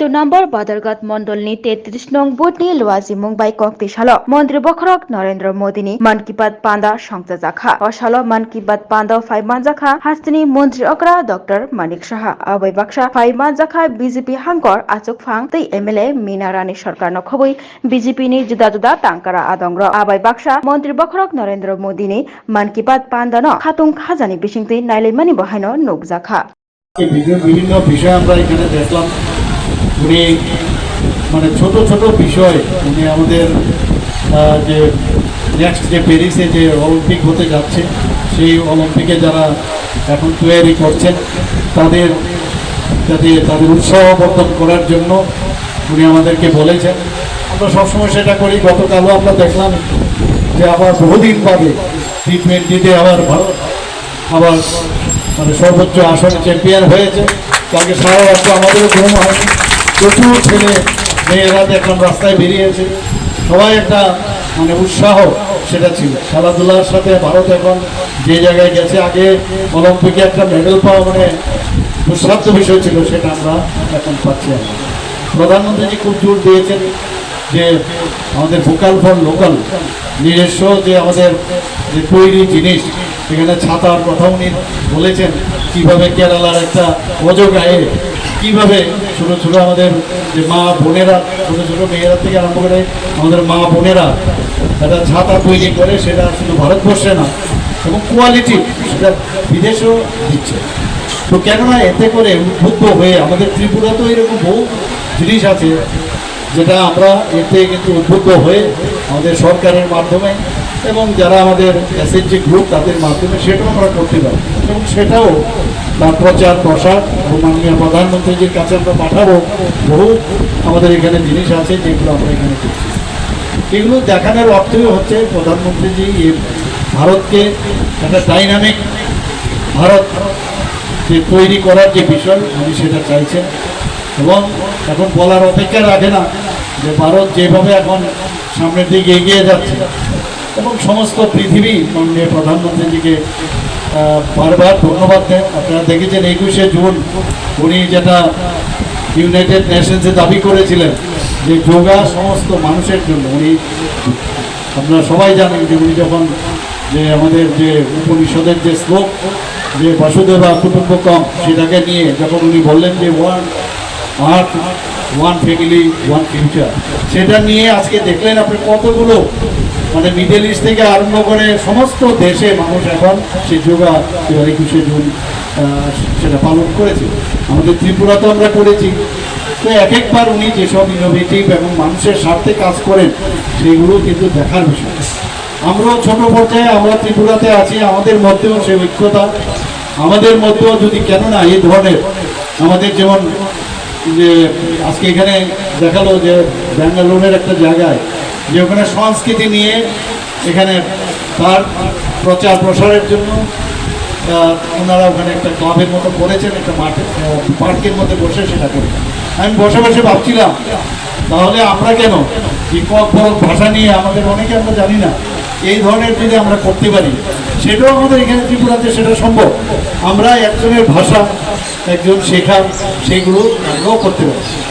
2 নম্বর बदरगत मण्डलनि 33 नं बुथनि लुवाजी मुंबाई कक्ति सालो मन्त्री बखरक नरेन्द्र मोदीनि मन की बात पान्दा संजाखा असालो मन की बात पान्दा फाइमानजाखा हास्तिनि मन्त्री अक्रा डॉक्टर मानिक साहा अबै बाक्सा फाइमानजाखा बीजेपी हांकर आचुकफां तै एमएलए मीना रानी सरकार नखबै बीजेपी नि जुदा जुदा टांकारा आदंग्र अबै बाक्सा मन्त्री बखरक नरेन्द्र मोदीनि मन की बात पान्दा न खातुं खाजानि बिसिंतै नाइलाइमानि बहायनो नुकजाखा বিভিন্ন বিষয় আমরা এখানে দেখলাম উনি মানে ছোট ছোট বিষয় উনি আমাদের যে নেক্সট যে প্যারিসে যে অলিম্পিক হতে যাচ্ছে সেই অলিম্পিকে যারা এখন তৈরি করছেন তাদের তাদের উৎসাহবর্ধন করার জন্য উনি আমাদেরকে বলেছেন। আমরা সবসময় সেটা করি। গতকালও আমরা দেখলাম যে আবার বহুদিন বাদে T20-তে আবার ভারত আবার মানে সর্বোচ্চ আসনে চ্যাম্পিয়ন হয়েছে। তাকে সারা রাষ্ট্র আমাদেরও ঘুম হয়নি। প্রচুর ছেলে মেয়েরা দেখলাম রাস্তায় বেরিয়েছে। সবাই একটা মানে উৎসাহ সেটা ছিল। খেলাধুলার সাথে ভারত এখন যে জায়গায় গেছে, আগে অলিম্পিকে একটা মেডেল পাওয়া মানে দুঃসাধ্য বিষয় ছিল, সেটা আমরা এখন পাচ্ছি। প্রধানমন্ত্রীজি খুব জোর দিয়েছেন যে আমাদের ভোকাল ফর লোকাল, নিজস্ব যে আমাদের যে তৈরি জিনিস, এখানে ছাতার কথা উনি বলেছেন। কীভাবে কেরালার একটা অজগায়ে কীভাবে ছোটো ছোটো আমাদের যে মা বোনেরা, ছোটো ছোটো মেয়েরা থেকে আরম্ভ করে আমাদের মা বোনেরা একটা ছাতা তৈরি করে, সেটা শুধু ভারতবর্ষে না এবং কোয়ালিটি সেটা বিদেশেও দিচ্ছে। তো কেননা এতে করে উদ্বুদ্ধ হয়ে আমাদের ত্রিপুরাতেও এরকম বহু জিনিস আছে যেটা আমরা এতে কিন্তু উদ্বুদ্ধ হয়ে আমাদের সরকারের মাধ্যমে এবং যারা আমাদের এসএইচজি গ্রুপ তাদের মাধ্যমে সেটাও আমরা করতে পারি এবং সেটাও তার প্রচার প্রসার ও মাননীয় প্রধানমন্ত্রীজির কাছে আমরা পাঠাবো। বহু আমাদের এখানে জিনিস আছে যেগুলো আমরা এখানে করছি। এগুলো দেখানোর অর্থই হচ্ছে প্রধানমন্ত্রীজি ভারতকে একটা ডাইনামিক ভারত যে তৈরি করার যে বিষয় উনি সেটা চাইছেন এবং এখন বলার অপেক্ষা রাখে না যে ভারত যেভাবে এখন সামনের দিকে এগিয়ে যাচ্ছে এবং সমস্ত পৃথিবী মাননীয় প্রধানমন্ত্রীজিকে বারবার ধন্যবাদ দেন। আপনারা দেখেছেন 21শে জুন উনি যেটা ইউনাইটেড নেশনসে দাবি করেছিলেন যে যোগা সমস্ত মানুষের জন্য। উনি আপনারা সবাই জানেন যে উনি যখন যে আমাদের যে উপনিষদের যে শ্লোক যে বাসুদেবা কুটুম্বকম সেটাকে নিয়ে যখন উনি বললেন যে ওয়ান আর্থ ওয়ান ফ্যামিলি ওয়ান ফিউচার, সেটা নিয়ে আজকে দেখলেন আপনি কতগুলো মানে মিডল ইস্ট থেকে আরম্ভ করে সমস্ত দেশে মানুষ এখন সেই যোগা 21শে জুন সেটা পালন করেছে। আমাদের ত্রিপুরাতেও আমরা করেছি। তো এক একবার উনি যেসব ইনোভেটিভ এবং মানুষের স্বার্থে কাজ করেন সেগুলো কিন্তু দেখার বিষয়। আমরাও ছোট পর্যায়ে আমরা ত্রিপুরাতে আছি, আমাদের মধ্যেও সেই ঐক্যতা, আমাদের মধ্যেও যদি কেননা এই ধরনের আমাদের যেমন যে আজকে এখানে দেখালো যে ব্যাঙ্গালোরের একটা জায়গায় যে ওখানে সংস্কৃতি নিয়ে এখানে তার প্রচার প্রসারের জন্য ওনারা ওখানে একটা ক্লাবের মতো করেছেন, একটা মাঠে পার্কের মধ্যে বসে সেটা করে। আমি বসে বসে ভাবছিলাম তাহলে আমরা কেন একক বড় ভাষা নিয়ে আমাদের অনেকে আমরা জানি না, এই ধরনের যদি আমরা করতে পারি সেটাও আমাদের এখানে ত্রিপুরাতে সেটা সম্ভব। আমরা একজনের ভাষা একজন শেখার সেগুলো আমরাও করতে পারি।